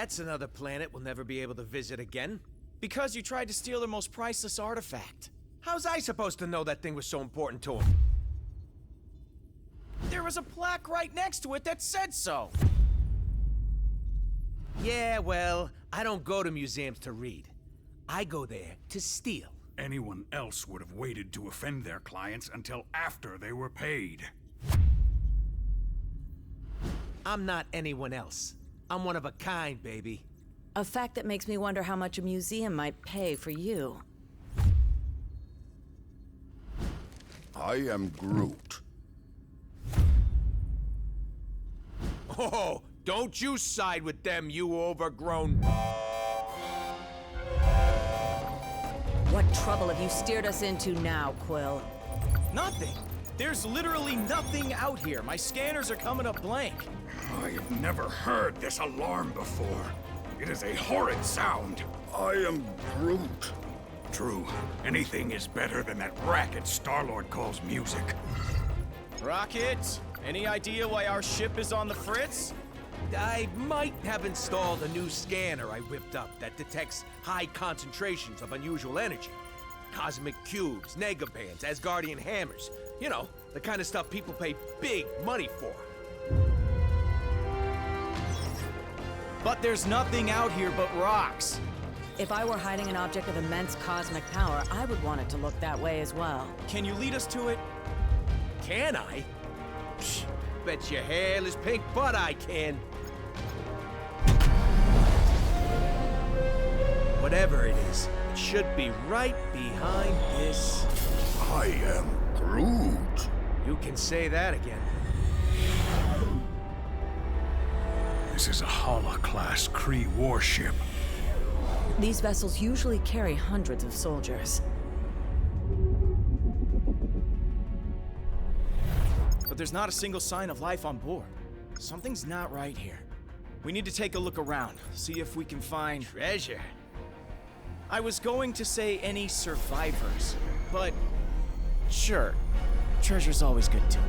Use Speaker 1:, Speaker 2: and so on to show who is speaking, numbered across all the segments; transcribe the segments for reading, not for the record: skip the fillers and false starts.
Speaker 1: That's another planet we'll never be able to visit again.
Speaker 2: Because you tried to steal their most priceless artifact.
Speaker 1: How's I supposed to know that thing was so important to him?
Speaker 2: There was a plaque right next to it that said so.
Speaker 1: Yeah, well, I don't go to museums to read. I go there to steal.
Speaker 3: Anyone else would have waited to offend their clients until after they were paid.
Speaker 1: I'm not anyone else. I'm one of a kind, baby.
Speaker 4: A fact that makes me wonder how much a museum might pay for you.
Speaker 5: I am Groot.
Speaker 1: Oh, don't you side with them, you overgrown...
Speaker 4: What trouble have you steered us into now, Quill?
Speaker 2: Nothing. There's literally nothing out here. My scanners are coming up blank.
Speaker 3: I have never heard this alarm before. It is a horrid sound.
Speaker 5: I am Groot.
Speaker 3: True, anything is better than that racket Star-Lord calls music.
Speaker 2: Rocket, any idea why our ship is on the fritz?
Speaker 1: I might have installed a new scanner I whipped up that detects high concentrations of unusual energy. Cosmic cubes, negabands, Asgardian hammers. You know, the kind of stuff people pay big money for.
Speaker 2: But there's nothing out here but rocks.
Speaker 4: If I were hiding an object of immense cosmic power, I would want it to look that way as well.
Speaker 2: Can you lead us to it?
Speaker 1: Can I? Psh, bet your hairless pink butt I can. Whatever it is, it should be right behind this.
Speaker 5: I am Groot.
Speaker 1: You can say that again.
Speaker 3: This is a Hala-class Kree warship.
Speaker 4: These vessels usually carry hundreds of soldiers.
Speaker 2: But there's not a single sign of life on board. Something's not right here. We need to take a look around, see if we can find...
Speaker 1: Treasure.
Speaker 2: I was going to say any survivors, but... Sure. Treasure's always good too.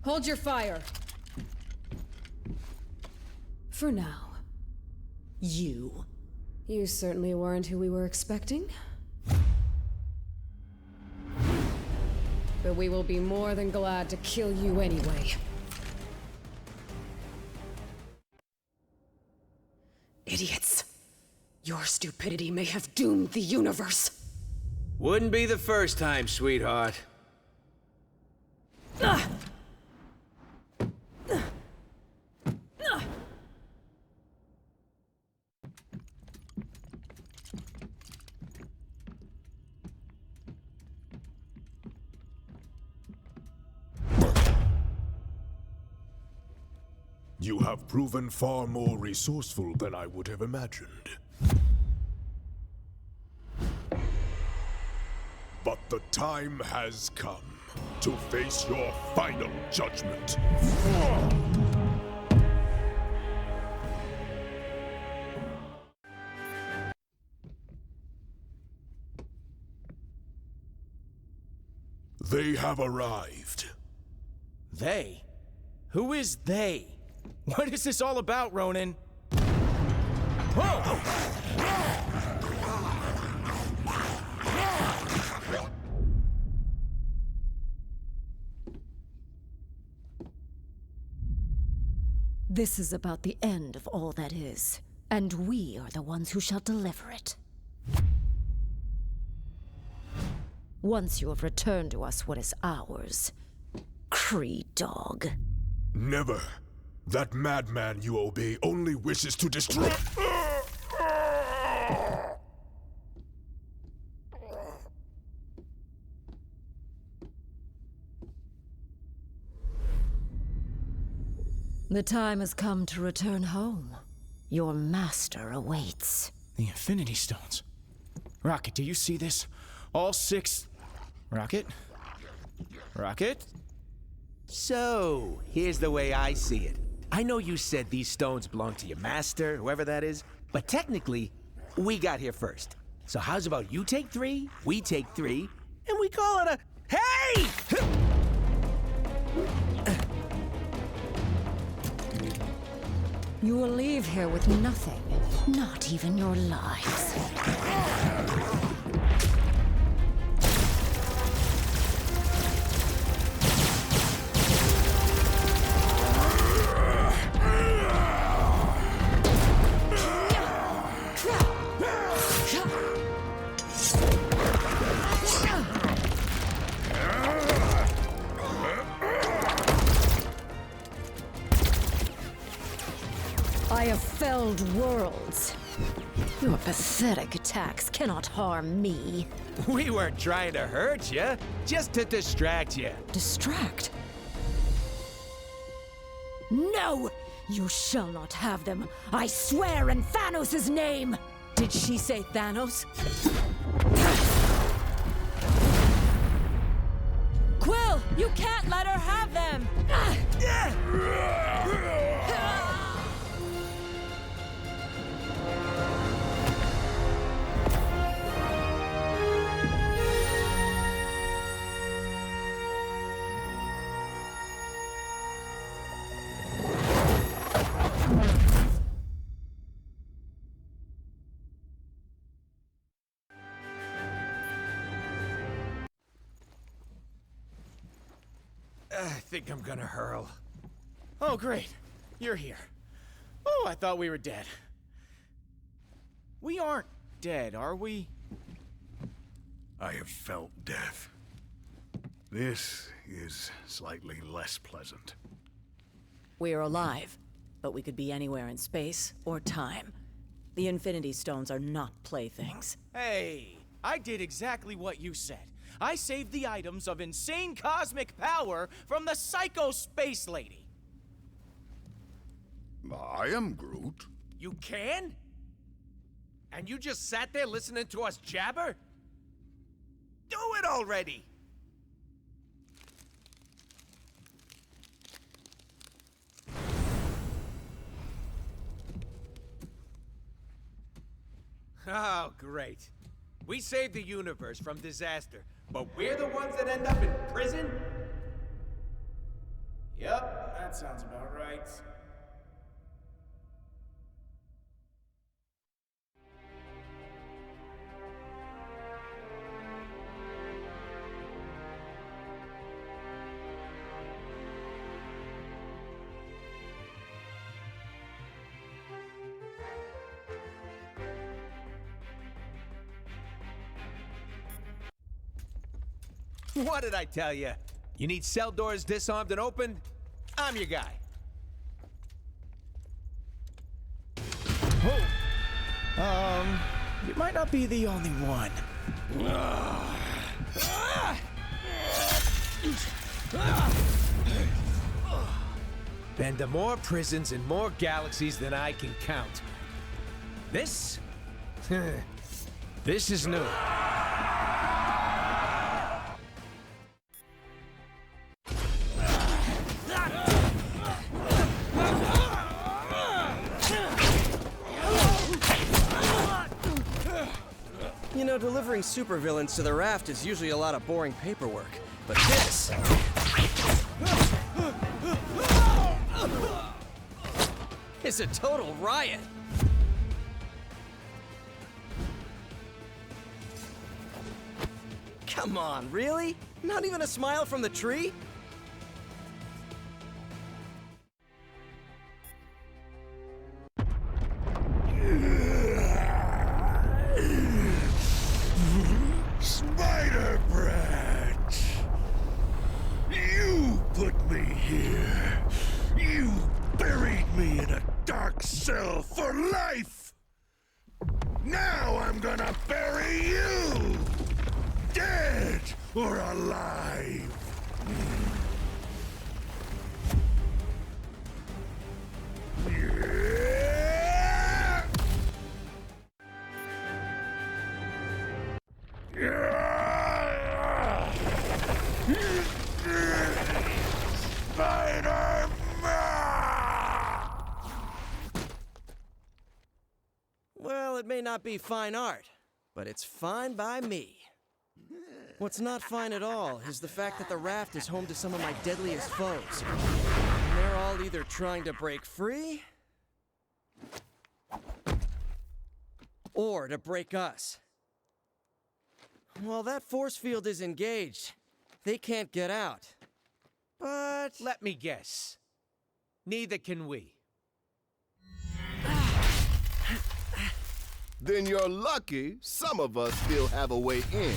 Speaker 6: Hold your fire. For now. You. You certainly weren't who we were expecting. But we will be more than glad to kill you anyway. Idiots. Your stupidity may have doomed the universe.
Speaker 1: Wouldn't be the first time, sweetheart.
Speaker 7: You have proven far more resourceful than I would have imagined. But the time has come to face your final judgment. They have arrived.
Speaker 2: They? Who is they? What is this all about, Ronan? Whoa!
Speaker 6: This is about the end of all that is, and we are the ones who shall deliver it. Once you have returned to us what is ours, Kree dog.
Speaker 7: Never. That madman you obey only wishes to destroy—
Speaker 6: The time has come to return home. Your master awaits.
Speaker 2: The Infinity Stones. Rocket, do you see this? All 6... Rocket? Rocket?
Speaker 1: So, here's the way I see it. I know you said these stones belong to your master, whoever that is, but technically, we got here first. So how's about you take 3, we take 3, and we call it a... Hey!
Speaker 6: You will leave here with nothing, not even your lives. I have felled worlds. Your pathetic attacks cannot harm me.
Speaker 1: We weren't trying to hurt you, just to distract you.
Speaker 6: Distract? No! You shall not have them. I swear in Thanos' name!
Speaker 4: Did she say Thanos? Quill, you can't let her have them!
Speaker 1: I think I'm gonna hurl.
Speaker 2: Oh, great. You're here. Oh, I thought we were dead. We aren't dead, are we?
Speaker 3: I have felt death. This is slightly less pleasant.
Speaker 4: We are alive, but we could be anywhere in space or time. The Infinity Stones are not playthings.
Speaker 2: Hey, I did exactly what you said. I saved the items of insane cosmic power from the Psycho Space Lady.
Speaker 5: I am Groot.
Speaker 1: You can? And you just sat there listening to us jabber? Do it already! Oh, great. We saved the universe from disaster, but we're the ones that end up in prison?
Speaker 2: Yep, that sounds about right.
Speaker 1: What did I tell you? You need cell doors disarmed and opened? I'm your guy.
Speaker 2: You might not be the only one.
Speaker 1: Been to more prisons and more galaxies than I can count. This? This is new.
Speaker 8: You know, delivering supervillains to the raft is usually a lot of boring paperwork. But this... is a total riot. Come on, really? Not even a smile from the tree?
Speaker 3: Spider-Brat! You put me here. You buried me in a dark cell for life. Now I'm gonna bury you! Dead or alive!
Speaker 8: Well, it may not be fine art, but it's fine by me. What's not fine at all is the fact that the raft is home to some of my deadliest foes. And they're all either trying to break free or to break us. While that force field is engaged, they can't get out. But
Speaker 1: Let me guess. Neither can we.
Speaker 5: Then you're lucky some of us still have a way in.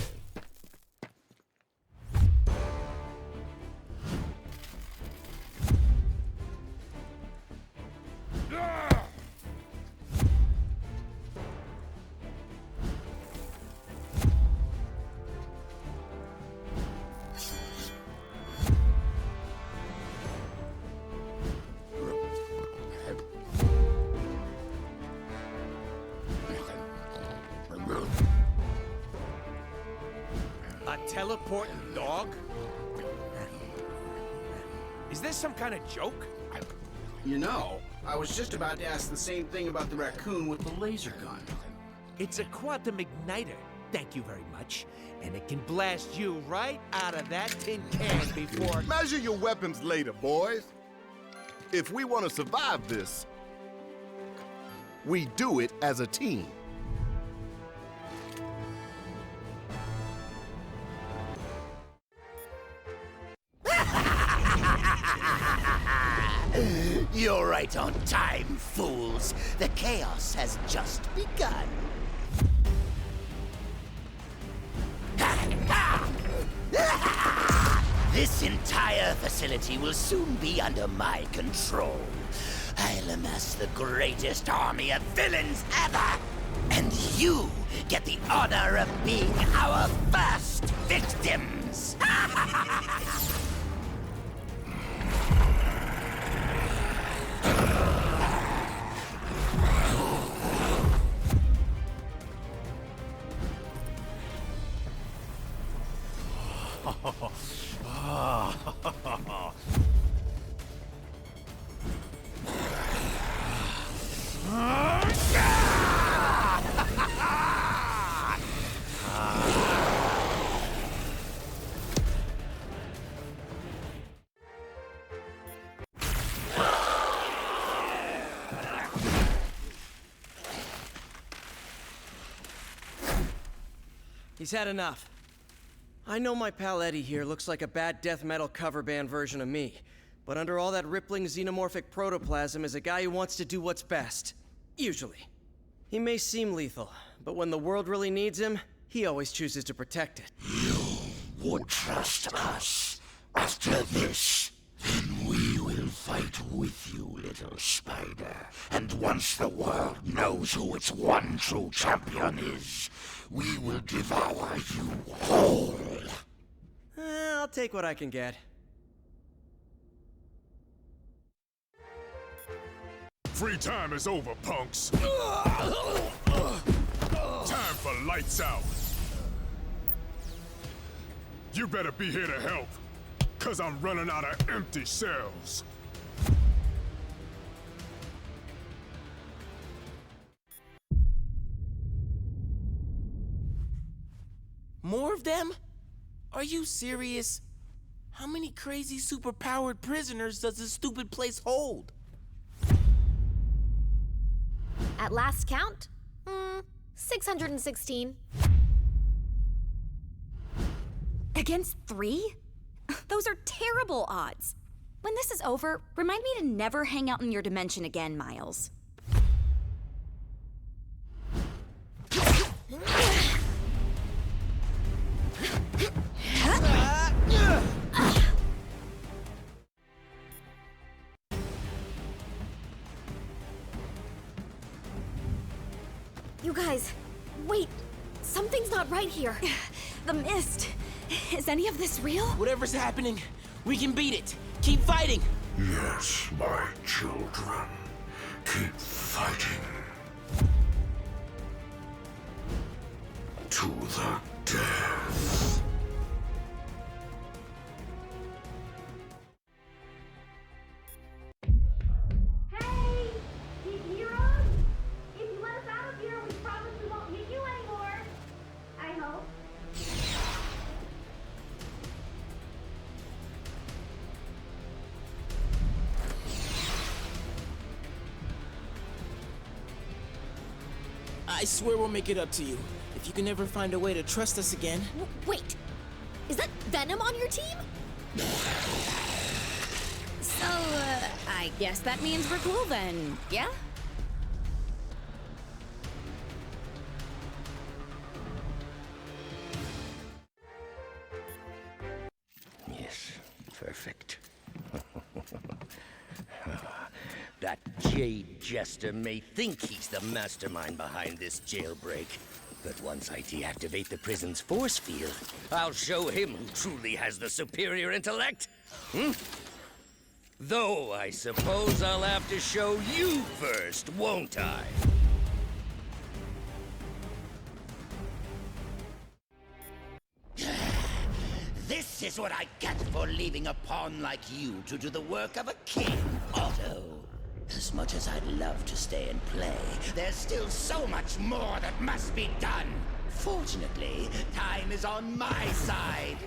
Speaker 1: A teleporting dog? Is this some kind of joke?
Speaker 9: You know, I was just about to ask the same thing about the raccoon with the laser gun.
Speaker 1: It's a quantum igniter, thank you very much. And it can blast you right out of that tin can before...
Speaker 5: Measure your weapons later, boys. If we want to survive this, we do it as a team.
Speaker 10: You're right on time, fools. The chaos has just begun. This entire facility will soon be under my control. I'll amass the greatest army of villains ever. And you get the honor of being our first victims.
Speaker 8: he's had enough. I know my pal Eddie here looks like a bad death metal cover band version of me, but under all that rippling xenomorphic protoplasm is a guy who wants to do what's best. Usually. He may seem lethal, but when the world really needs him, he always chooses to protect it.
Speaker 10: You would trust us. After this, then we will fight with you, little spider. And once the world knows who its one true champion is, we will devour you whole.
Speaker 8: I'll take what I can get.
Speaker 7: Free time is over, punks. Time for lights out. You better be here to help, 'cause I'm running out of empty cells.
Speaker 11: More of them? Are you serious? How many crazy superpowered prisoners does this stupid place hold?
Speaker 12: At last count, 616.
Speaker 13: Against 3? Those are terrible odds. When this is over, remind me to never hang out in your dimension again, Miles.
Speaker 12: You guys, wait. Something's not right here.
Speaker 13: The mist. Is any of this real?
Speaker 11: Whatever's happening, we can beat it. Keep fighting.
Speaker 3: Yes, my children. Keep fighting. To the death.
Speaker 11: I swear we'll make it up to you. If you can ever find a way to trust us again.
Speaker 12: Wait, is that Venom on your team?
Speaker 13: So, I guess that means we're cool then, yeah?
Speaker 10: Yes, perfect. That Jade Jester may think he's the mastermind behind this jailbreak, but once I deactivate the prison's force field, I'll show him who truly has the superior intellect. Though I suppose I'll have to show you first, won't I? This is what I get for leaving a pawn like you to do the work of a king, Otto. As much as I'd love to stay and play, there's still so much more that must be done. Fortunately, time is on my side.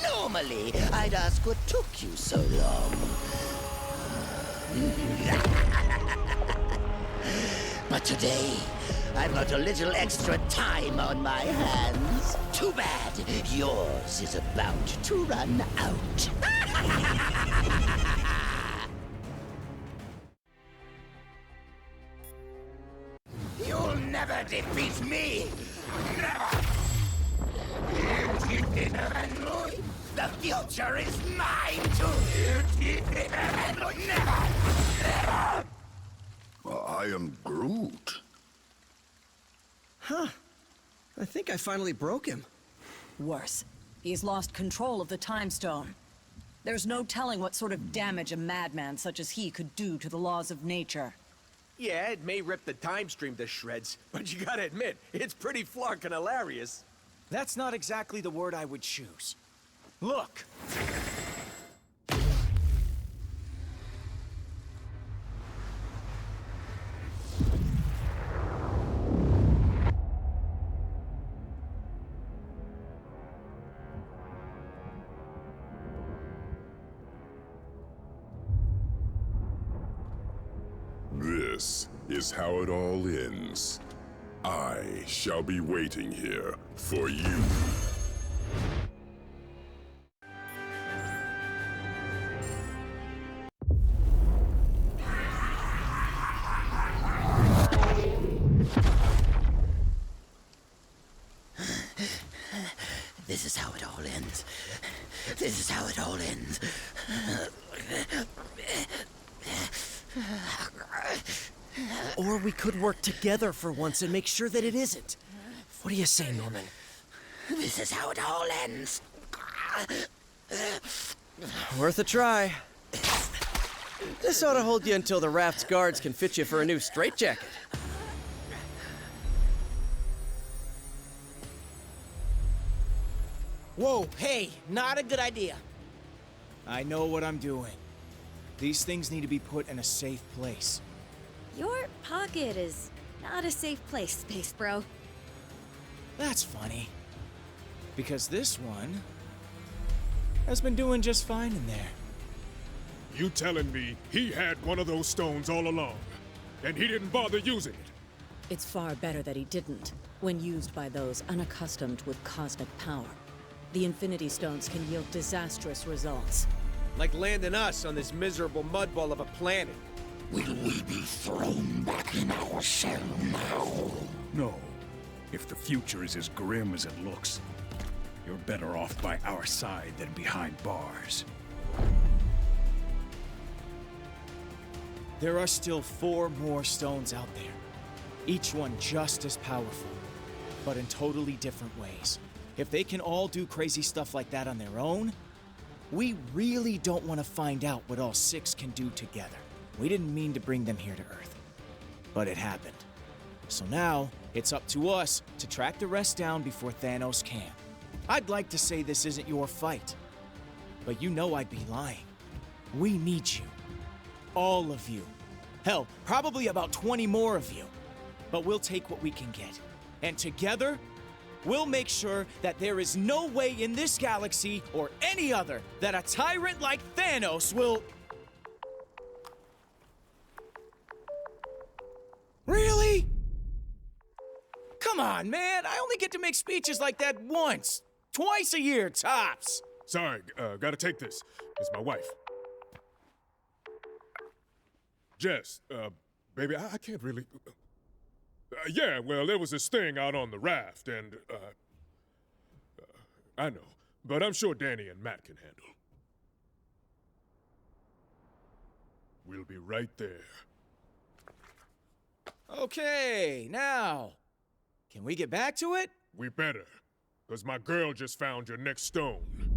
Speaker 10: Normally, I'd ask what took you so long. But today, I've got a little extra time on my hands. Too bad. Yours is about to run out. You'll never defeat me. Never. The future is mine too. Never. Never.
Speaker 3: I am Groot.
Speaker 8: Huh. I think I finally broke him.
Speaker 4: Worse, he's lost control of the Time Stone. There's no telling what sort of damage a madman such as he could do to the laws of nature.
Speaker 1: Yeah, it may rip the time stream to shreds, but you gotta admit, it's pretty flarkin' hilarious.
Speaker 2: That's not exactly the word I would choose. Look!
Speaker 7: This is how it all ends. I shall be waiting here for you.
Speaker 10: This is how it all ends. This is how it all ends.
Speaker 8: Or we could work together for once and make sure that it isn't. What do you say, Norman?
Speaker 10: This is how it all ends.
Speaker 8: Worth a try. This ought to hold you until the raft's guards can fit you for a new straitjacket.
Speaker 11: Whoa, hey, not a good idea.
Speaker 2: I know what I'm doing. These things need to be put in a safe place.
Speaker 13: Your pocket is not a safe place, Space Bro.
Speaker 2: That's funny. Because this one has been doing just fine in there.
Speaker 7: You telling me he had one of those stones all along, and he didn't bother using it?
Speaker 4: It's far better that he didn't, when used by those unaccustomed with cosmic power. The Infinity Stones can yield disastrous results.
Speaker 1: Like landing us on this miserable mudball of a planet.
Speaker 10: Will we be thrown back in our cell now?
Speaker 14: No. If the future is as grim as it looks, you're better off by our side than behind bars.
Speaker 2: There are still 4 more stones out there. Each one just as powerful, but in totally different ways. If they can all do crazy stuff like that on their own, we really don't want to find out what all 6 can do together. We didn't mean to bring them here to Earth, but it happened. So now, it's up to us to track the rest down before Thanos can. I'd like to say this isn't your fight, but you know I'd be lying. We need you. All of you. Hell, probably about 20 more of you. But we'll take what we can get. And together, we'll make sure that there is no way in this galaxy or any other that a tyrant like Thanos will... Really? Come on, man. I only get to make speeches like that once. Twice a year, tops.
Speaker 15: Sorry, gotta take this. It's my wife. Jess, baby, I can't really... yeah, well, there was this thing out on the raft, and, I know, but I'm sure Danny and Matt can handle. We'll be right there.
Speaker 2: Okay, now, can we get back to it?
Speaker 15: We better, because my girl just found your next stone.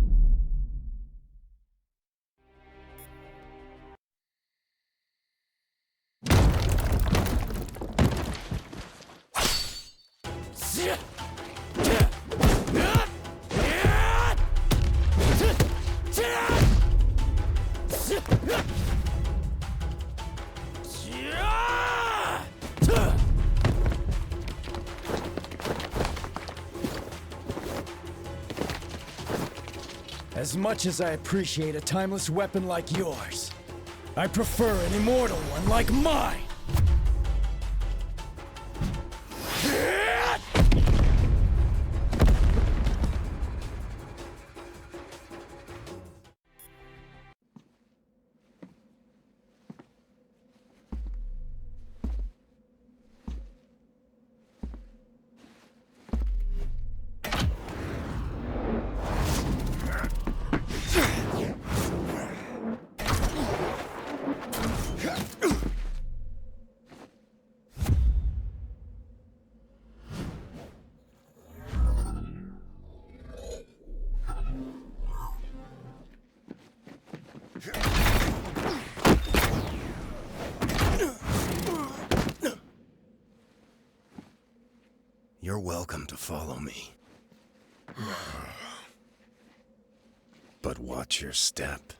Speaker 16: As much as I appreciate a timeless weapon like yours, I prefer an immortal one like mine!
Speaker 17: You're welcome to follow me. But watch your step.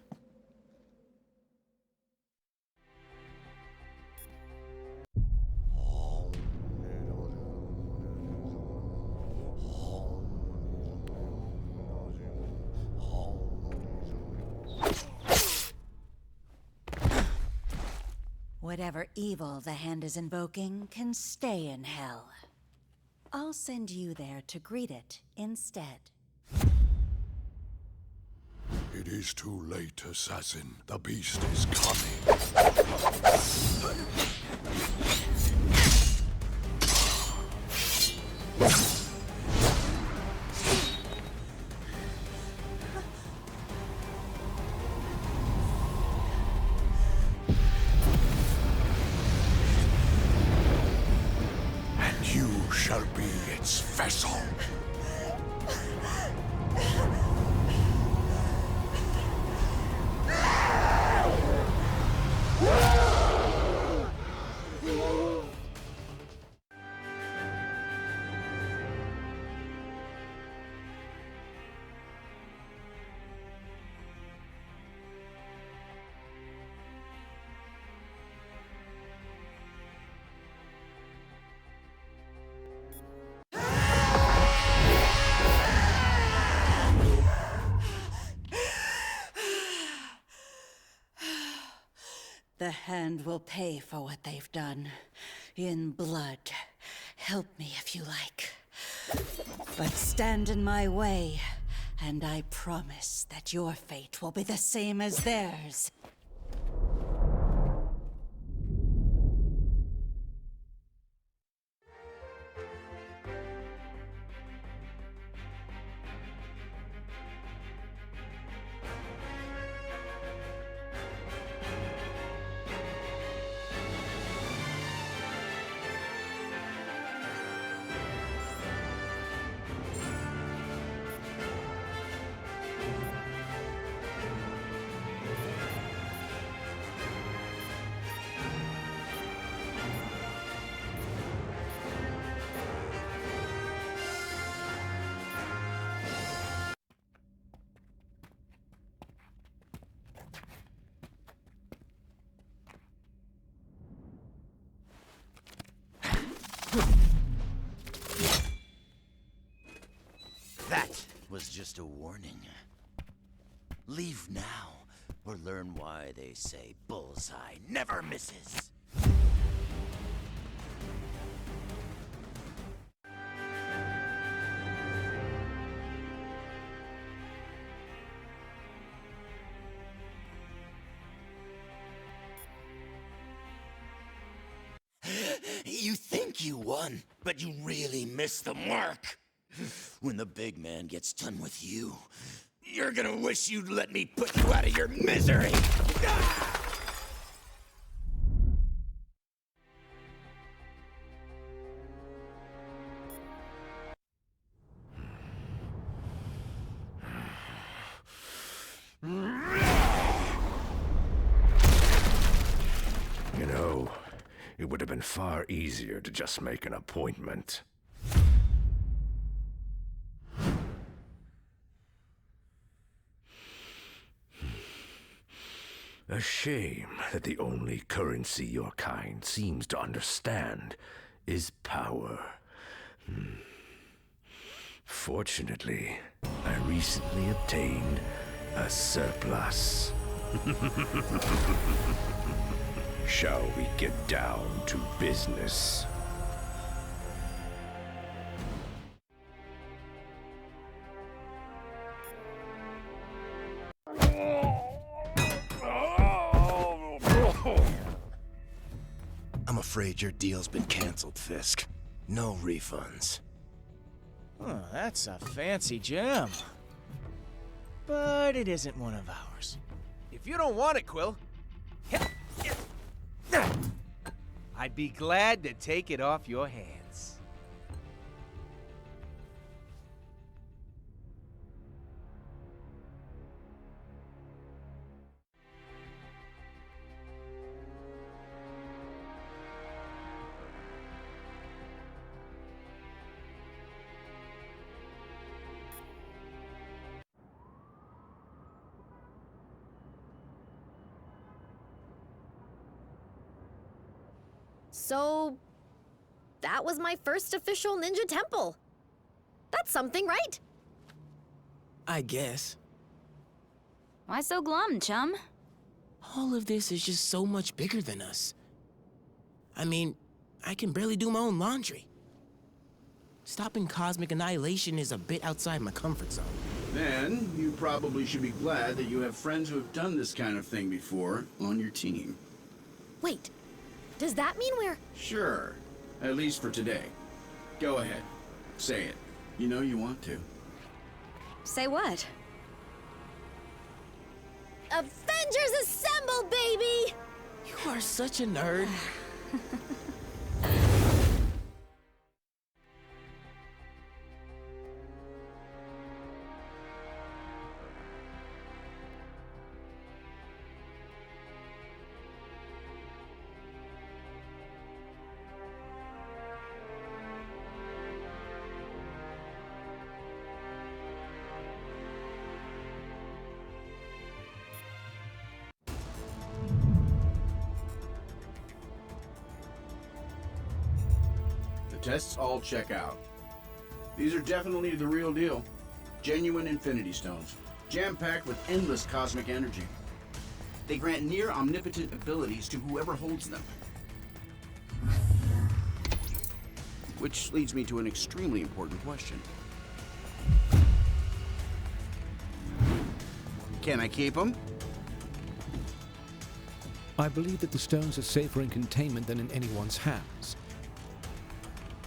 Speaker 18: Whatever evil the Hand is invoking can stay in hell. I'll send you there to greet it instead.
Speaker 3: It is too late, assassin. The beast is coming. And you shall be its vessel.
Speaker 18: The Hand will pay for what they've done. In blood. Help me if you like. But stand in my way, and I promise that your fate will be the same as theirs.
Speaker 10: Leave now, or learn why they say bullseye never misses. You think you won, but you really missed the mark. When the big man gets done with you, you're gonna wish you'd let me put you out of your misery.
Speaker 3: You know, it would have been far easier to just make an appointment. A shame that the only currency your kind seems to understand is power. Fortunately, I recently obtained a surplus. Shall we get down to business?
Speaker 17: I'm afraid your deal's been canceled, Fisk. No refunds.
Speaker 2: Oh, that's a fancy gem. But it isn't one of ours.
Speaker 1: If you don't want it, Quill, I'd be glad to take it off your hands.
Speaker 12: So, that was my first official ninja temple. That's something, right?
Speaker 11: I guess.
Speaker 13: Why so glum, chum?
Speaker 11: All of this is just so much bigger than us. I mean, I can barely do my own laundry. Stopping cosmic annihilation is a bit outside my comfort zone.
Speaker 9: Then, you probably should be glad that you have friends who have done this kind of thing before on your team.
Speaker 12: Wait, does that mean we're...
Speaker 9: Sure, at least for today. Go ahead, say it. You know you want to.
Speaker 13: Say what?
Speaker 12: Avengers Assemble, baby!
Speaker 11: You are such a nerd.
Speaker 9: Tests all check out. These are definitely the real deal. Genuine Infinity Stones, jam-packed with endless cosmic energy. They grant near omnipotent abilities to whoever holds them. Which leads me to an extremely important question. Can I keep them?
Speaker 19: I believe that the stones are safer in containment than in anyone's hands.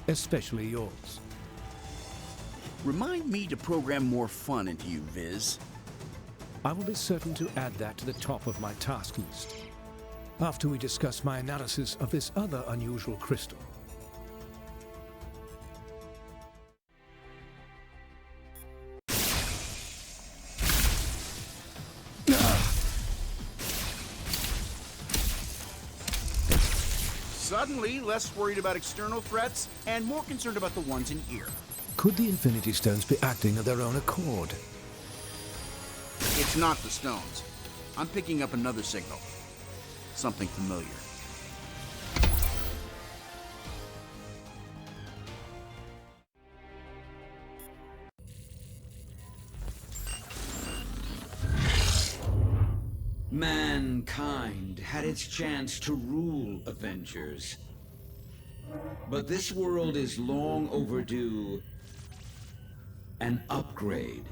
Speaker 19: Especially yours.
Speaker 9: Remind me to program more fun into you, Viz.
Speaker 19: I will be certain to add that to the top of my task list, after we discuss my analysis of this other unusual crystal.
Speaker 9: Suddenly, less worried about external threats and more concerned about the ones in here.
Speaker 19: Could the Infinity Stones be acting of their own accord?
Speaker 9: It's not the stones. I'm picking up another signal. Something familiar.
Speaker 20: Mankind had its chance to rule Avengers. But this world is long overdue an upgrade.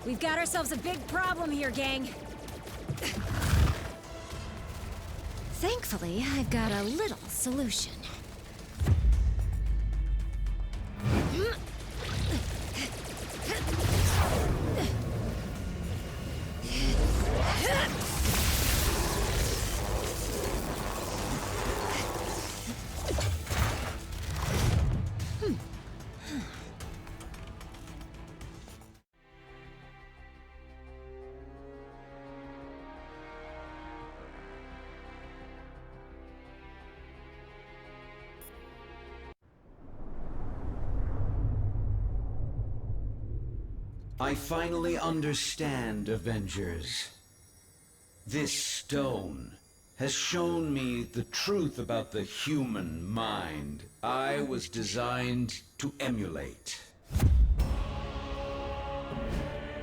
Speaker 21: We've got ourselves a big problem here, gang.
Speaker 6: Thankfully, I've got a little solution.
Speaker 20: I finally understand, Avengers. This stone has shown me the truth about the human mind I was designed to emulate.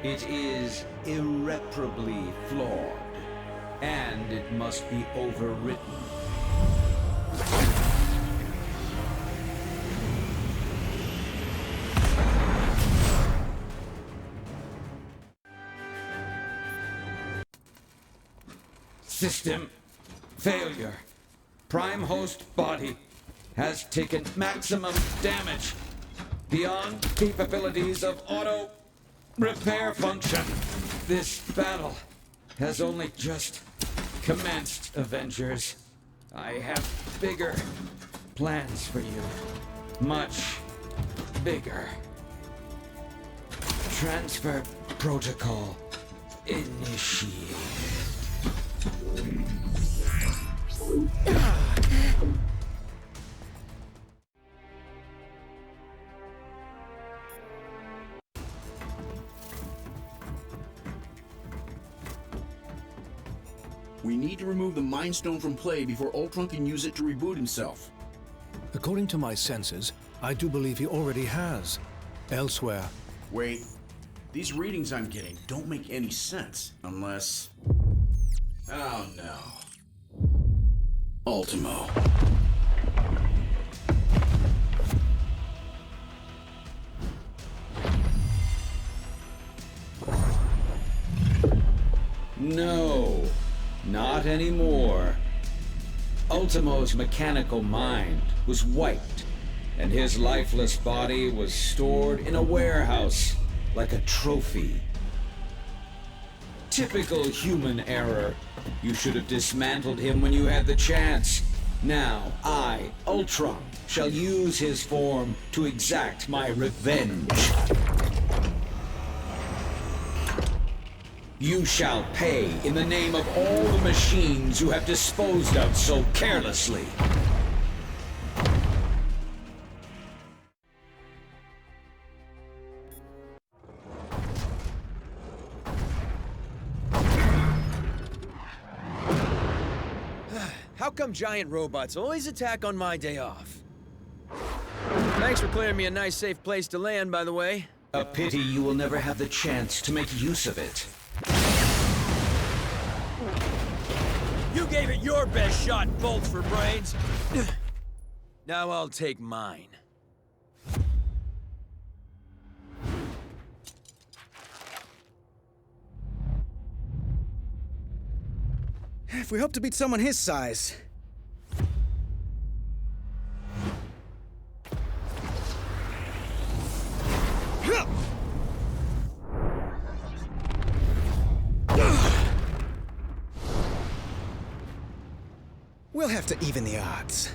Speaker 20: It is irreparably flawed, and it must be overwritten. System failure. Prime host body has taken maximum damage beyond capabilities of auto repair function. This battle has only just commenced, Avengers. I have bigger plans for you. Much bigger. Transfer protocol initiated.
Speaker 9: We need to remove the Mind Stone from play before Ultron can use it to reboot himself.
Speaker 19: According to my senses, I do believe he already has. Elsewhere.
Speaker 9: Wait. These readings I'm getting don't make any sense, unless... Oh no. Ultimo.
Speaker 20: No, not anymore. Ultimo's mechanical mind was wiped, and his lifeless body was stored in a warehouse like a trophy. Typical human error. You should have dismantled him when you had the chance. Now, I, Ultron, shall use his form to exact my revenge. You shall pay in the name of all the machines you have disposed of so carelessly.
Speaker 1: How come giant robots always attack on my day off? Thanks for clearing me a nice, safe place to land, by the way.
Speaker 20: A pity you will never have the chance to make use of it.
Speaker 1: You gave it your best shot, bolts for brains. Now I'll take mine.
Speaker 22: If we hope to beat someone his size. We'll have to even the odds.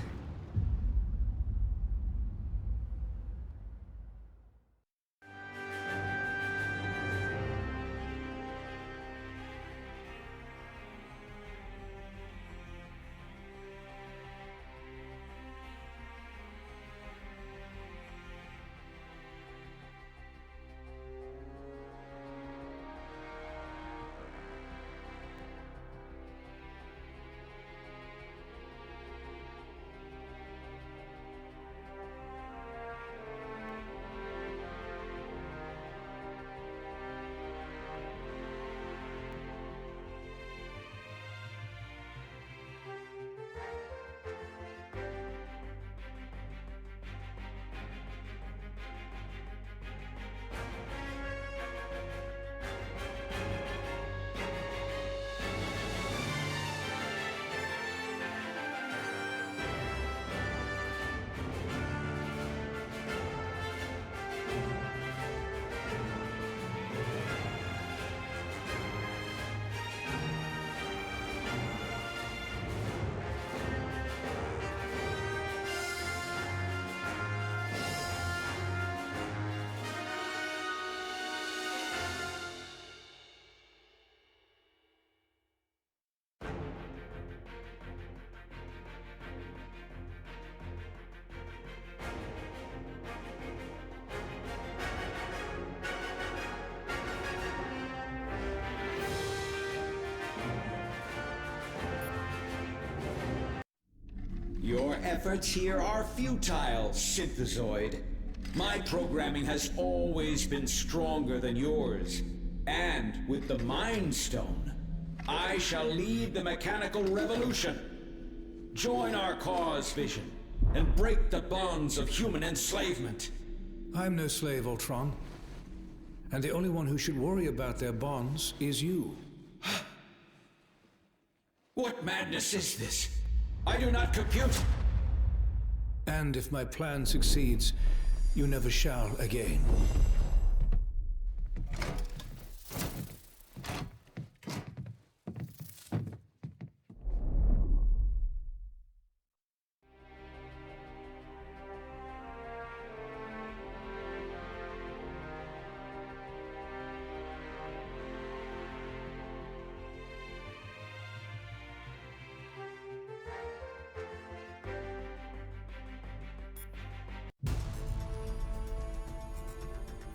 Speaker 20: Your efforts here are futile, Synthezoid. My programming has always been stronger than yours. And with the Mind Stone, I shall lead the mechanical revolution. Join our cause, Vision, and break the bonds of human enslavement.
Speaker 19: I'm no slave, Ultron. And the only one who should worry about their bonds is you.
Speaker 20: What madness is this? I do not compute.
Speaker 19: And if my plan succeeds, you never shall again.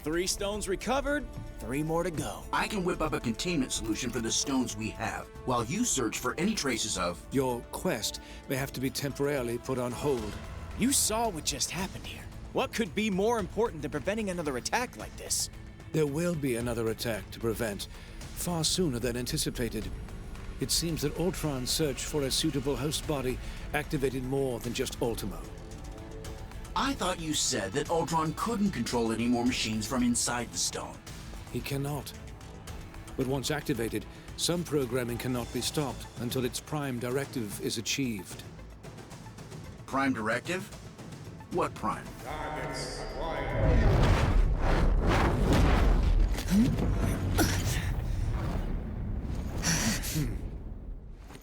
Speaker 2: Three stones recovered, 3 more to go.
Speaker 9: I can whip up a containment solution for the stones we have, while you search for any traces of...
Speaker 19: Your quest may have to be temporarily put on hold.
Speaker 2: You saw what just happened here. What could be more important than preventing another attack like this?
Speaker 19: There will be another attack to prevent, far sooner than anticipated. It seems that Ultron's search for a suitable host body activated more than just Ultimo.
Speaker 9: I thought you said that Ultron couldn't control any more machines from inside the stone.
Speaker 19: He cannot. But once activated, some programming cannot be stopped until its Prime Directive is achieved.
Speaker 9: Prime Directive? What Prime?
Speaker 10: Targets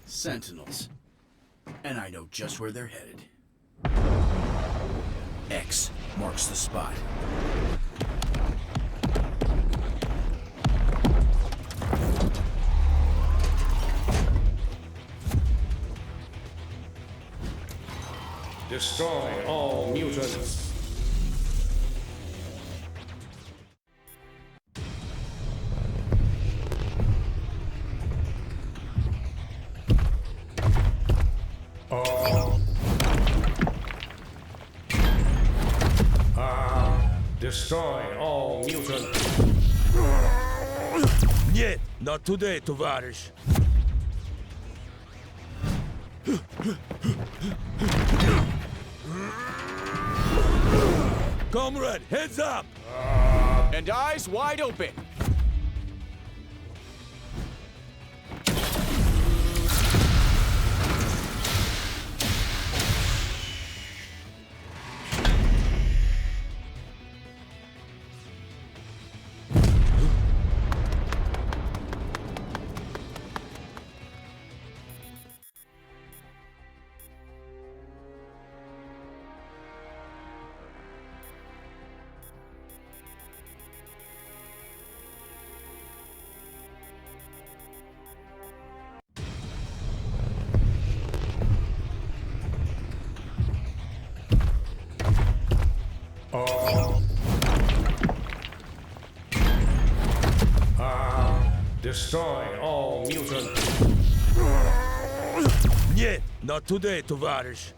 Speaker 9: Sentinels. And I know just where they're headed. X marks the spot.
Speaker 10: Destroy all mutants. Destroy all mutants.
Speaker 3: Нет, not today, товарищ. Comrade, heads up!
Speaker 2: And eyes wide open.
Speaker 10: Destroy all mutants.
Speaker 3: Нет, not today, товарищ.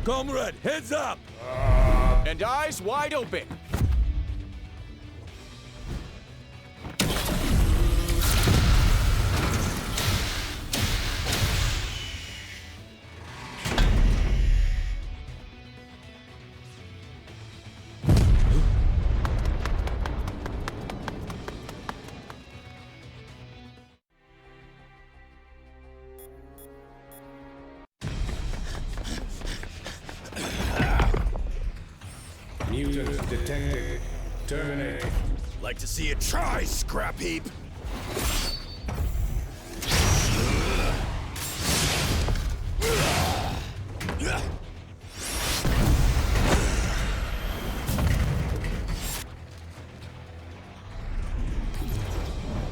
Speaker 3: Comrade, heads up!
Speaker 2: And eyes wide open.
Speaker 10: Mutant detected. Terminate.
Speaker 3: Like to see you try, scrap heap!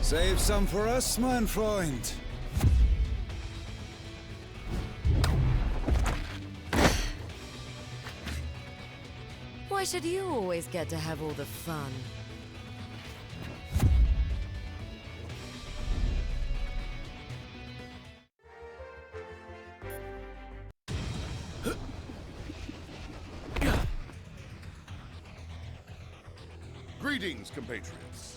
Speaker 16: Save some for us, mein Freund.
Speaker 5: Why should you always get to have all the fun?
Speaker 3: Greetings, compatriots.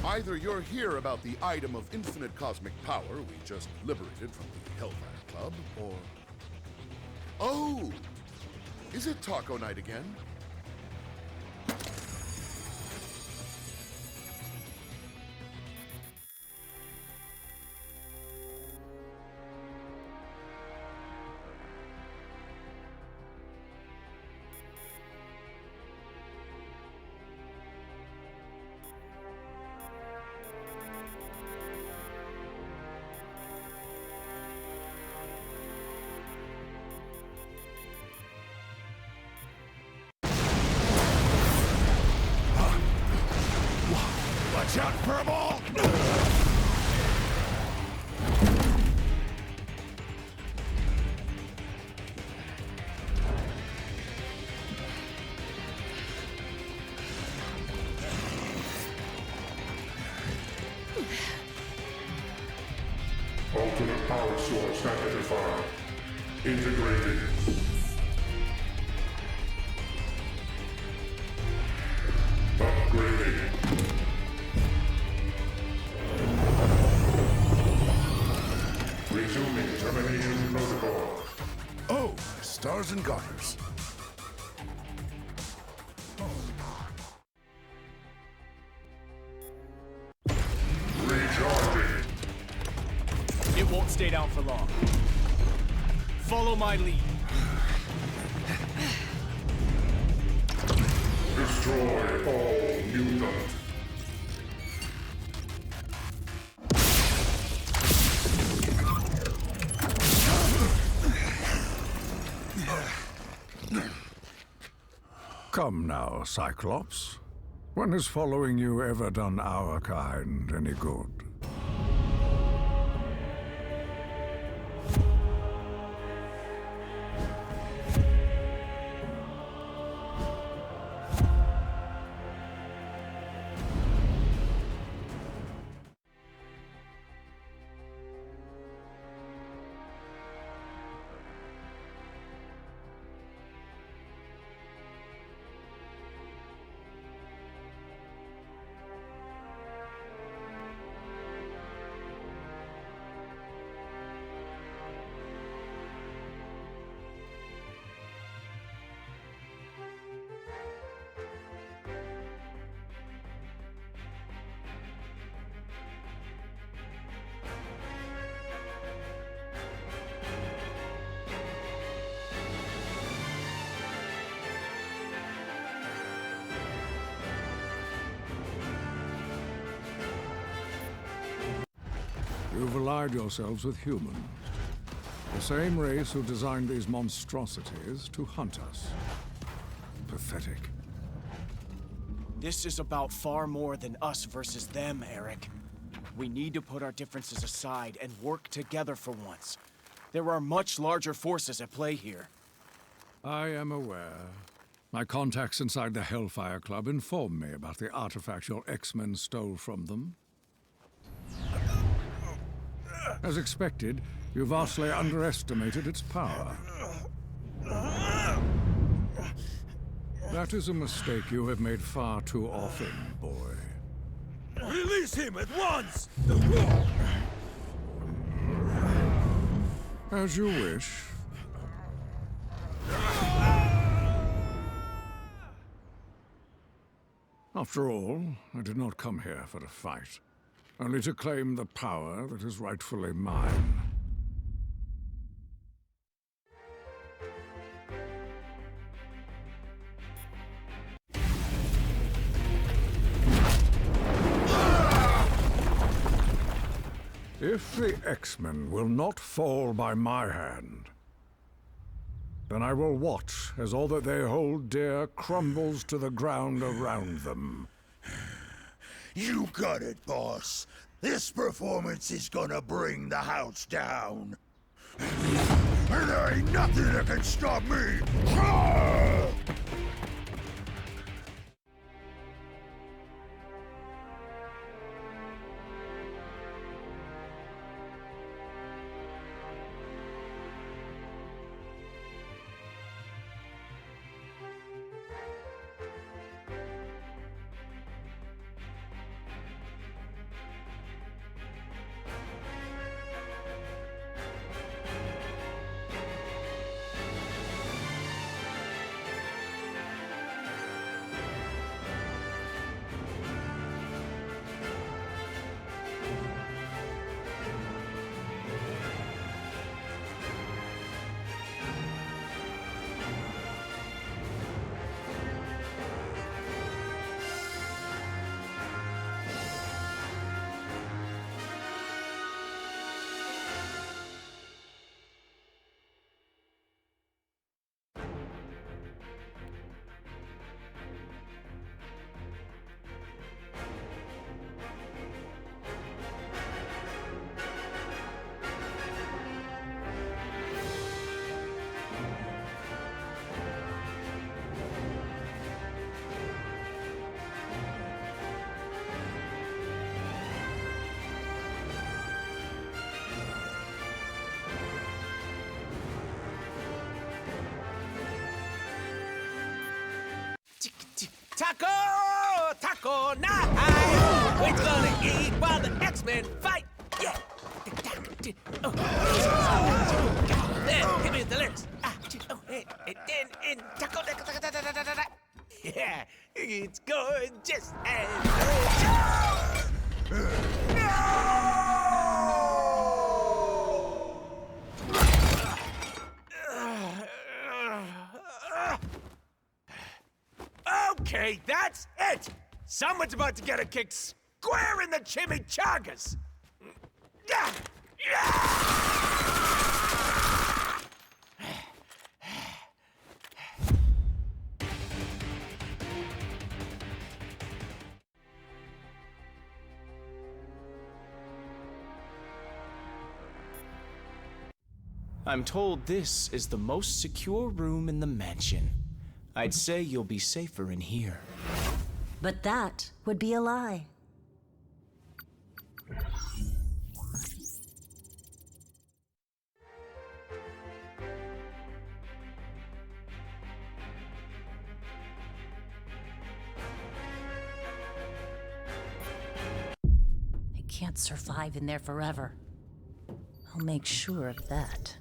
Speaker 3: Either you're here about the item of infinite cosmic power we just liberated from the Hellfire Club, or... Oh! Is it taco night again? Watch out, Furball!
Speaker 7: Ultimate power source identified. Integrated. Upgrading. Resuming termination protocol.
Speaker 3: Oh, stars and garters.
Speaker 7: Recharging.
Speaker 2: It won't stay down for long. Follow my lead.
Speaker 7: Destroy all mutant.
Speaker 5: Come now, Cyclops. When has following you ever done our kind any good? You've allied yourselves with humans. The same race who designed these monstrosities to hunt us. Pathetic.
Speaker 2: This is about far more than us versus them, Eric. We need to put our differences aside and work together for once. There are much larger forces at play here.
Speaker 5: I am aware. My contacts inside the Hellfire Club informed me about the artifact your X-Men stole from them. As expected, you vastly underestimated its power. That is a mistake you have made far too often, boy.
Speaker 3: Release him at once!
Speaker 5: As you wish. After all, I did not come here for a fight, only to claim the power that is rightfully mine. If the X-Men will not fall by my hand, then I will watch as all that they hold dear crumbles to the ground around them.
Speaker 3: You got it, boss. This performance is gonna bring the house down. And there ain't nothing that can stop me!
Speaker 1: taco night. We're gonna eat while the X-Men fight. Yeah. Oh. There, give me the lyrics. Taco. Yeah, it's gorgeous and Okay, that's it! Someone's about to get a kick square in the chimichangas!
Speaker 2: I'm told this is the most secure room in the mansion. I'd say you'll be safer in here.
Speaker 18: But that would be a lie. I can't survive in there forever. I'll make sure of that.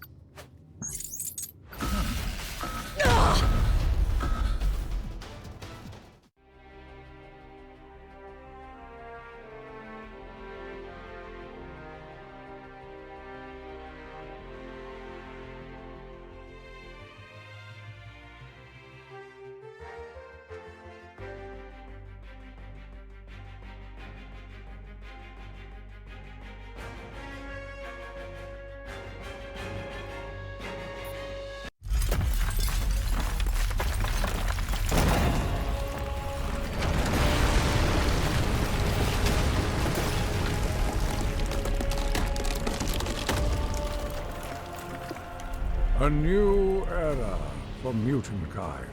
Speaker 5: A new era for mutant kind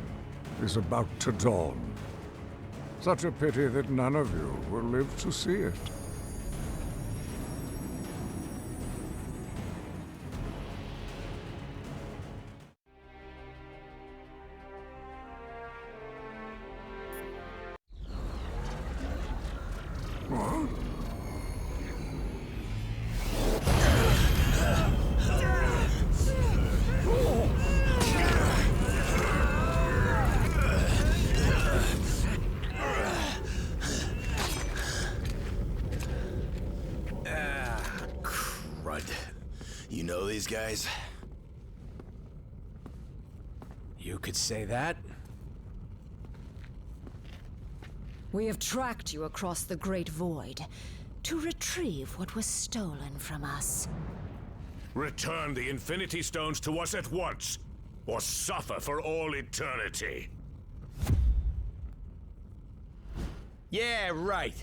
Speaker 5: is about to dawn. Such a pity that none of you will live to see it. What?
Speaker 17: You know these guys?
Speaker 1: You could say that.
Speaker 6: We have tracked you across the Great Void to retrieve what was stolen from us.
Speaker 3: Return the Infinity Stones to us at once, or suffer for all eternity.
Speaker 1: Yeah, right.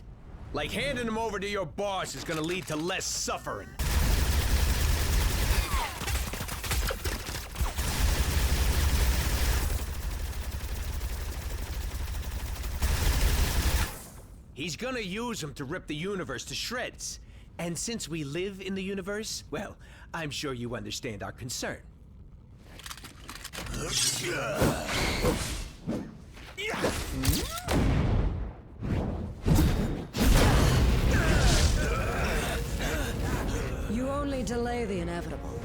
Speaker 1: Like handing them over to your boss is gonna lead to less suffering. He's gonna use them to rip the universe to shreds. And since we live in the universe, well, I'm sure you understand our concern.
Speaker 6: You only delay the inevitable.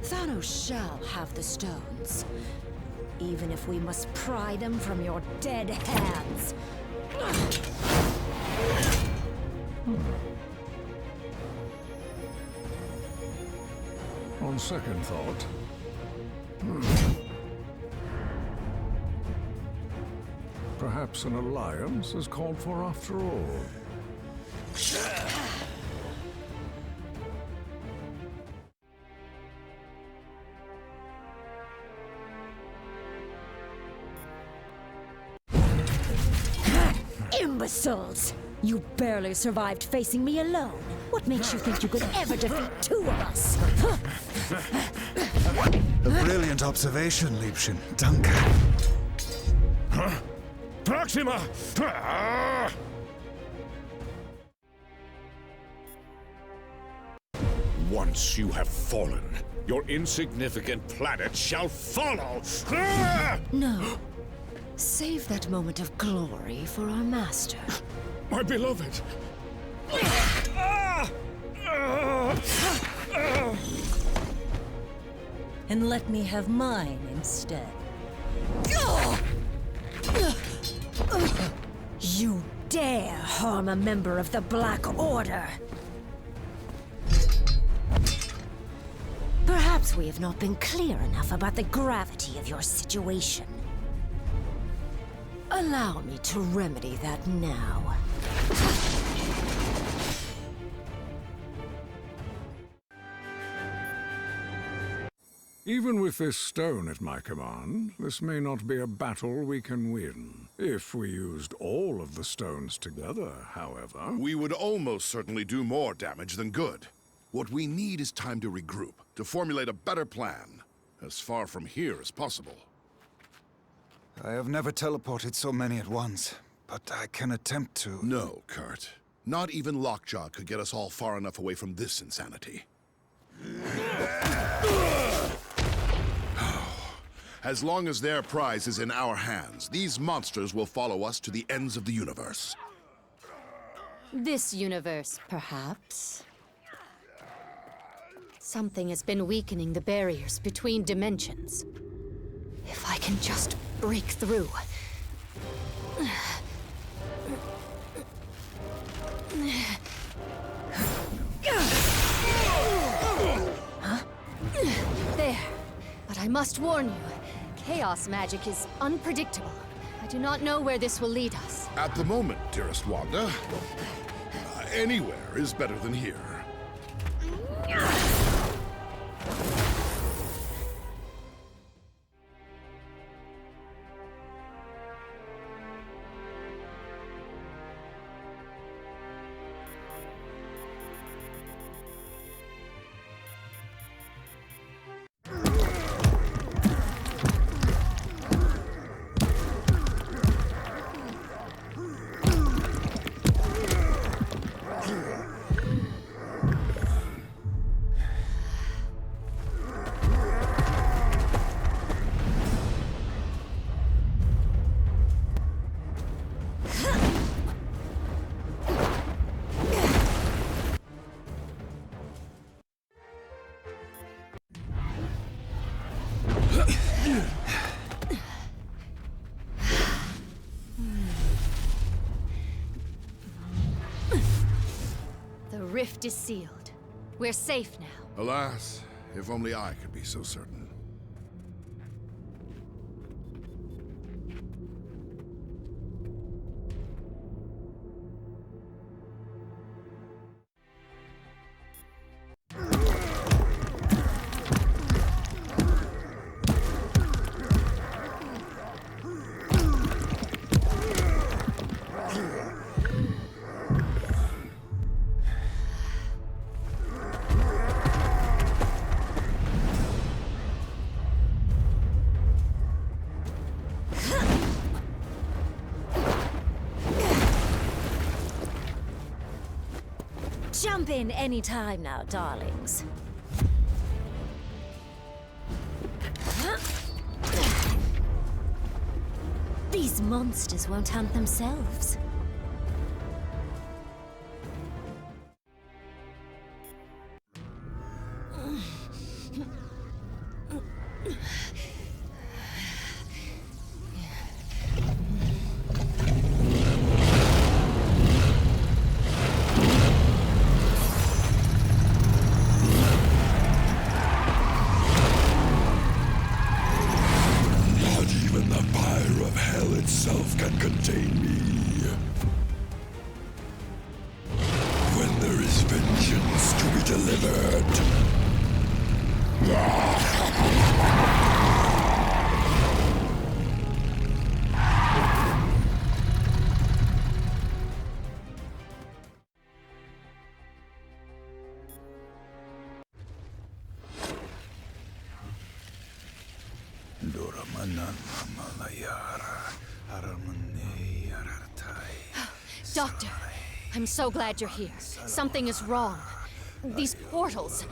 Speaker 6: Thanos shall have the stones. Even if we must pry them from your dead hands.
Speaker 5: On second thought, perhaps an alliance is called for after all.
Speaker 6: Imbeciles! You barely survived facing me alone. What makes you think you could ever defeat two of us?
Speaker 4: A brilliant observation, Liebchen. Danke.
Speaker 3: Huh? Proxima! Once you have fallen, your insignificant planet shall follow!
Speaker 6: No. Save that moment of glory for our master.
Speaker 15: My beloved!
Speaker 18: And let me have mine instead.
Speaker 6: You dare harm a member of the Black Order! Perhaps we have not been clear enough about the gravity of your situation. Allow me to remedy that now.
Speaker 5: Even with this stone at my command, this may not be a battle we can win. If we used all of the stones together, however...
Speaker 3: We would almost certainly do more damage than good. What we need is time to regroup, to formulate a better plan, as far from here as possible.
Speaker 4: I have never teleported so many at once, but I can attempt to...
Speaker 3: No, Kurt. Not even Lockjaw could get us all far enough away from this insanity. As long as their prize is in our hands, these monsters will follow us to the ends of the universe.
Speaker 12: This universe, perhaps. Something has been weakening the barriers between dimensions. If I can just break through. Huh? There. But I must warn you, chaos magic is unpredictable. I do not know where this will lead us.
Speaker 3: At the moment, dearest Wanda, anywhere is better than here.
Speaker 12: The rift is sealed. We're safe now.
Speaker 3: Alas, if only I could be so certain.
Speaker 6: Jump in any time now, darlings. These monsters won't hunt themselves.
Speaker 12: Doctor, I'm so glad you're here. Something is wrong. These portals...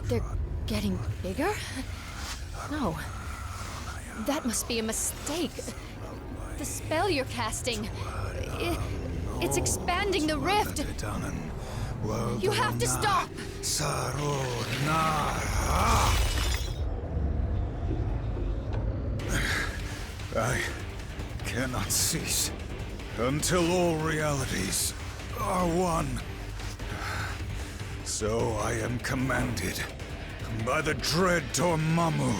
Speaker 12: they're getting bigger? No. That must be a mistake. The spell you're casting... it's expanding the rift. You have to stop!
Speaker 4: I cannot cease until all realities are one. So I am commanded by the dread Dormammu.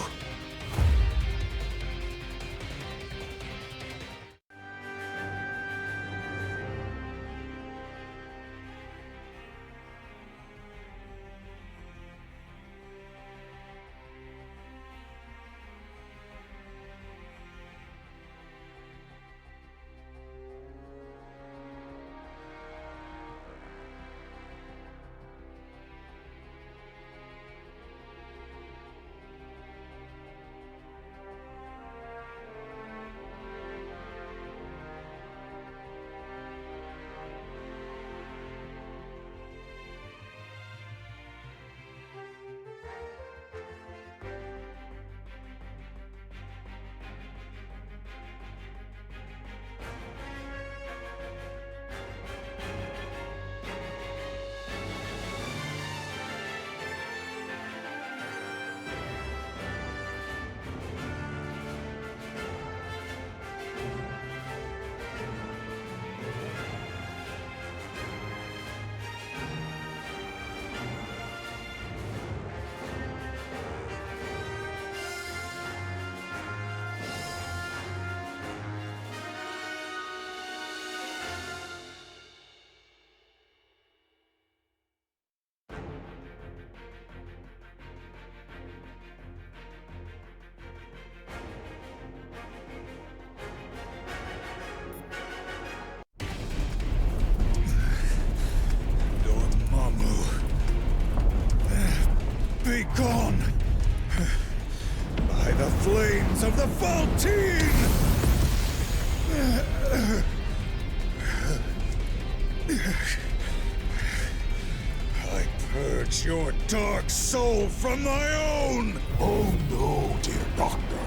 Speaker 4: Be gone by the flames of the Faltine! I purge your dark soul from my own!
Speaker 10: Oh no, dear doctor.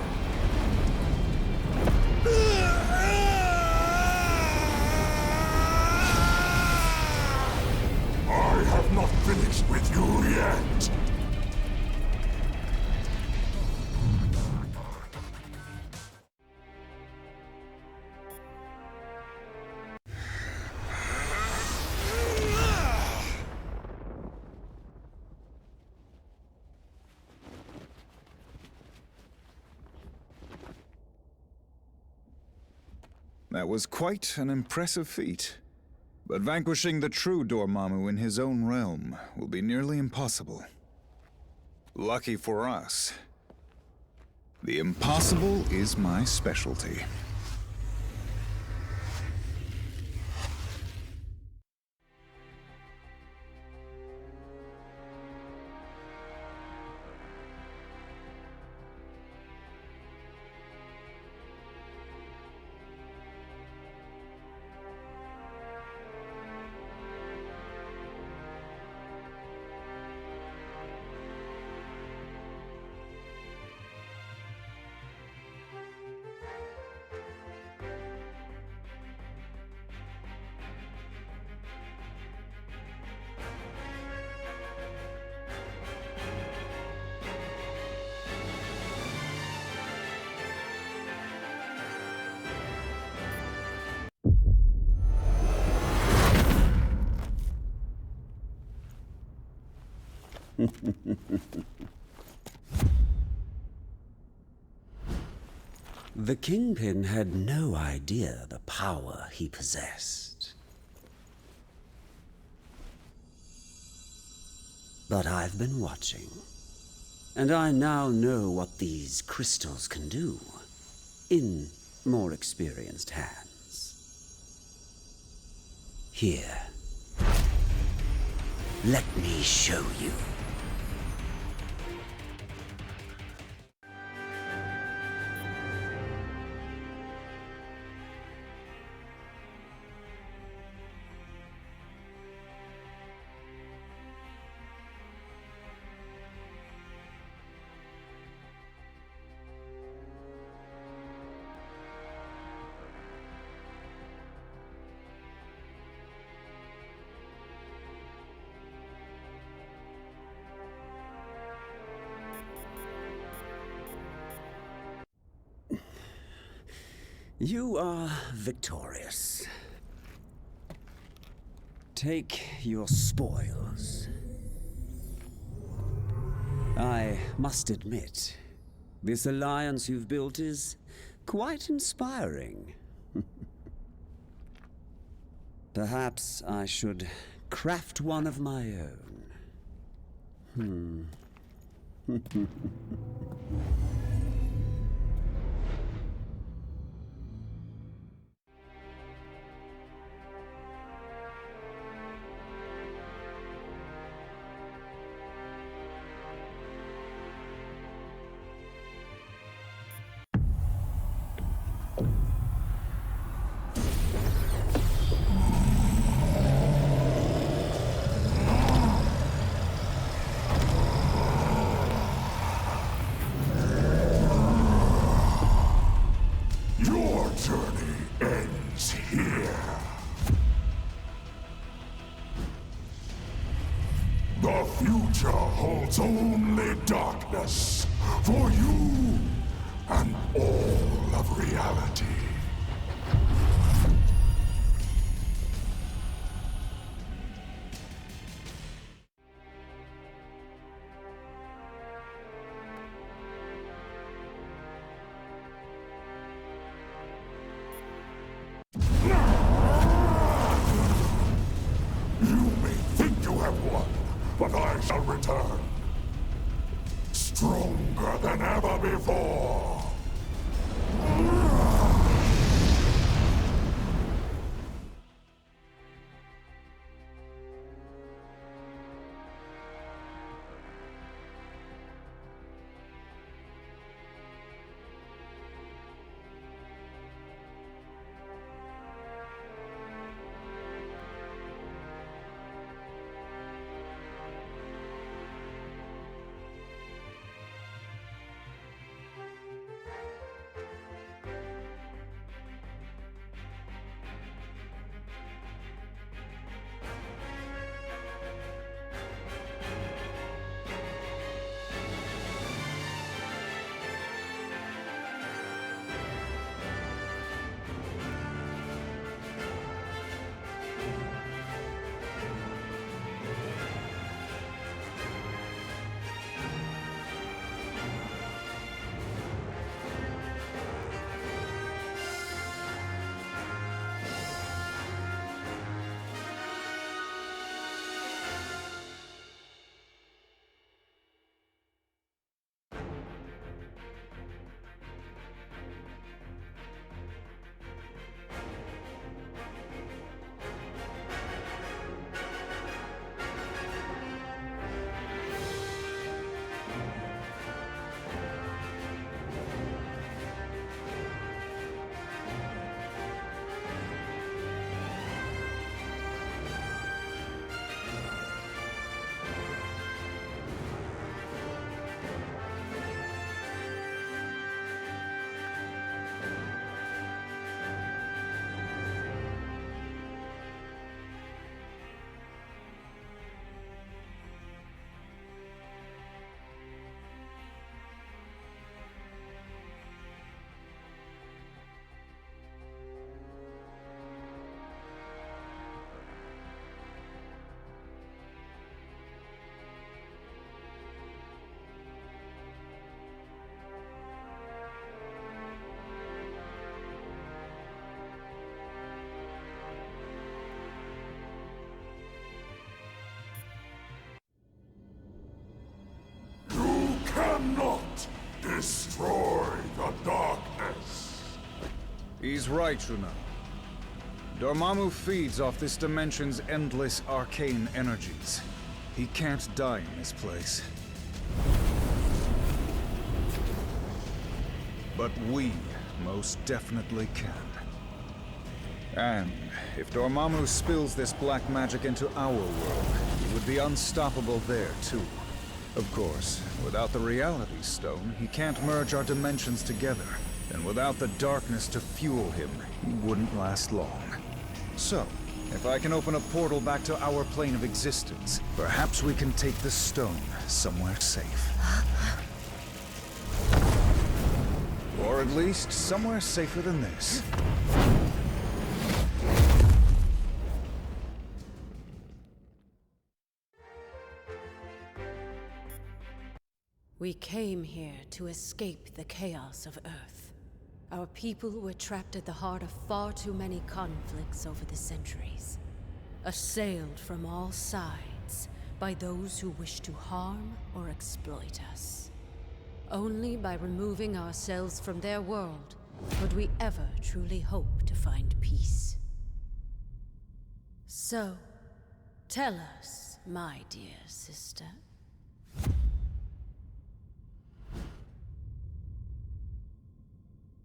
Speaker 10: I have not finished with you yet.
Speaker 4: That was quite an impressive feat. But vanquishing the true Dormammu in his own realm will be nearly impossible. Lucky for us, the impossible is my specialty.
Speaker 8: The Kingpin had no idea the power he possessed. But I've been watching, and I now know what these crystals can do, in more experienced hands. Here, let me show you. You are victorious. Take your spoils. I must admit, this alliance you've built is quite inspiring. Perhaps I should craft one of my own.
Speaker 3: Your journey ends here. The future holds only darkness for you and all of reality. But I shall return, stronger than ever before. Cannot destroy the darkness.
Speaker 4: He's right, Shuna. Dormammu feeds off this dimension's endless arcane energies. He can't die in this place. But we most definitely can. And if Dormammu spills this black magic into our world, he would be unstoppable there, too. Of course, without the Reality Stone, he can't merge our dimensions together. And without the darkness to fuel him, he wouldn't last long. So, if I can open a portal back to our plane of existence, perhaps we can take the stone somewhere safe. Or at least somewhere safer than this.
Speaker 21: We came here to escape the chaos of Earth. Our people were trapped at the heart of far too many conflicts over the centuries. Assailed from all sides by those who wish to harm or exploit us. Only by removing ourselves from their world could we ever truly hope to find peace. So, tell us, my dear sister.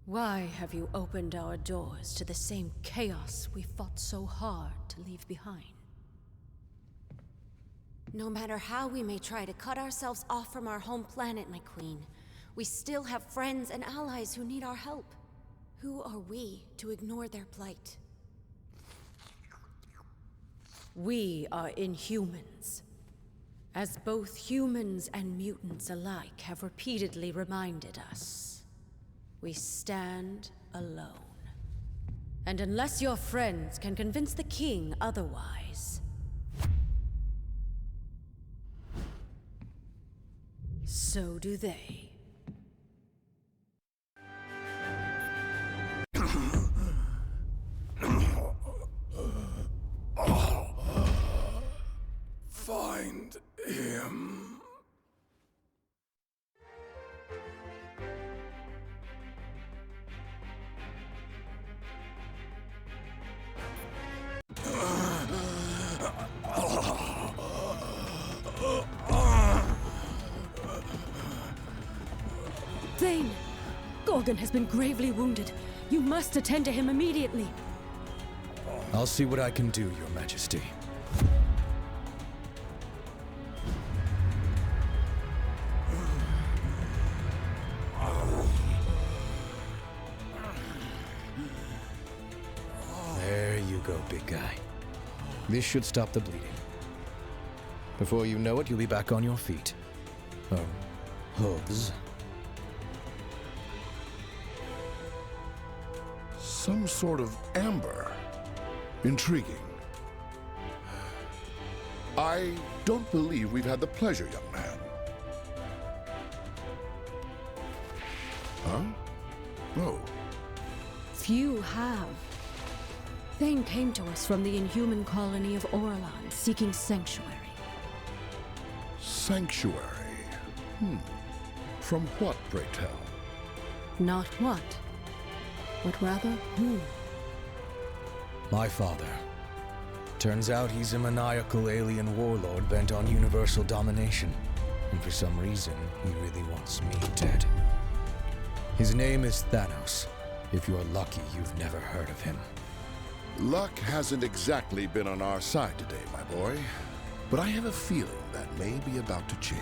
Speaker 21: Why have you opened our doors to the same chaos we fought so hard to leave behind?
Speaker 13: No matter how we may try to cut ourselves off from our home planet, my queen, we still have friends and allies who need our help. Who are we to ignore their plight?
Speaker 21: We are Inhumans. As both humans and mutants alike have repeatedly reminded us, we stand alone. And unless your friends can convince the king otherwise, so do they.
Speaker 3: Find him.
Speaker 21: Thane! Gorgon has been gravely wounded. You must attend to him immediately.
Speaker 17: I'll see what I can do, Your Majesty. There you go, big guy. This should stop the bleeding. Before you know it, you'll be back on your feet. Hooves.
Speaker 3: Some sort of amber. Intriguing. I don't believe we've had the pleasure, young man. Huh? Oh.
Speaker 21: Few have. Thane came to us from the Inhuman colony of Orlan, seeking sanctuary.
Speaker 3: Sanctuary? From what, pray tell?
Speaker 21: Not what, but rather who.
Speaker 17: My father. Turns out he's a maniacal alien warlord bent on universal domination. And for some reason, he really wants me dead. His name is Thanos. If you're lucky, you've never heard of him.
Speaker 3: Luck hasn't exactly been on our side today, my boy. But I have a feeling that may be about to change.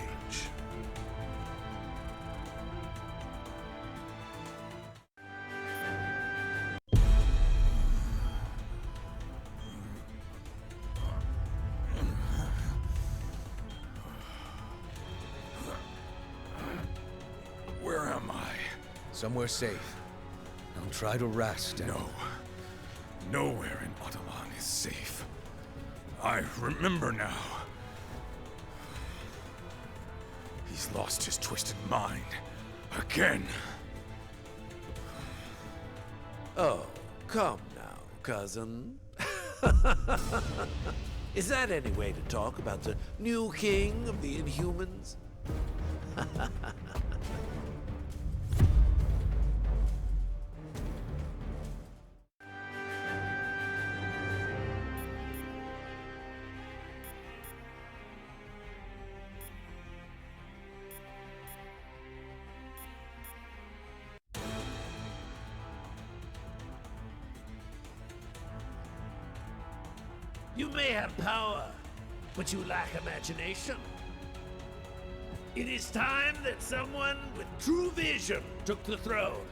Speaker 17: Where am I? Somewhere safe. Don't try to rest.
Speaker 15: No. Nowhere in Autobahn is safe. I remember now. He's lost his twisted mind. Again.
Speaker 14: Oh, come now, cousin. Is that any way to talk about the new king of the Inhumans? You may have power, but you lack imagination. It is time that someone with true vision took the throne.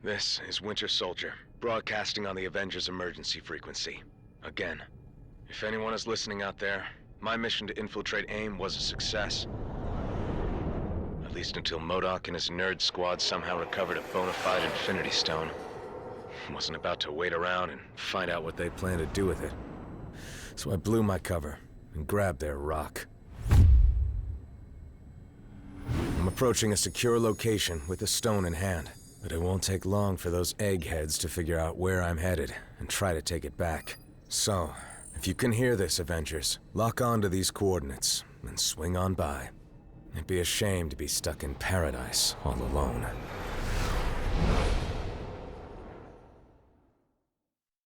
Speaker 11: This is Winter Soldier, broadcasting on the Avengers emergency frequency. Again, if anyone is listening out there, my mission to infiltrate AIM was a success. At least until MODOK and his nerd squad somehow recovered a bona fide Infinity Stone. Wasn't about to wait around and find out what they plan to do with it. So I blew my cover and grabbed their rock. I'm approaching a secure location with the stone in hand, but it won't take long for those eggheads to figure out where I'm headed and try to take it back. So, if you can hear this, Avengers, lock on to these coordinates and swing on by. It'd be a shame to be stuck in paradise all alone.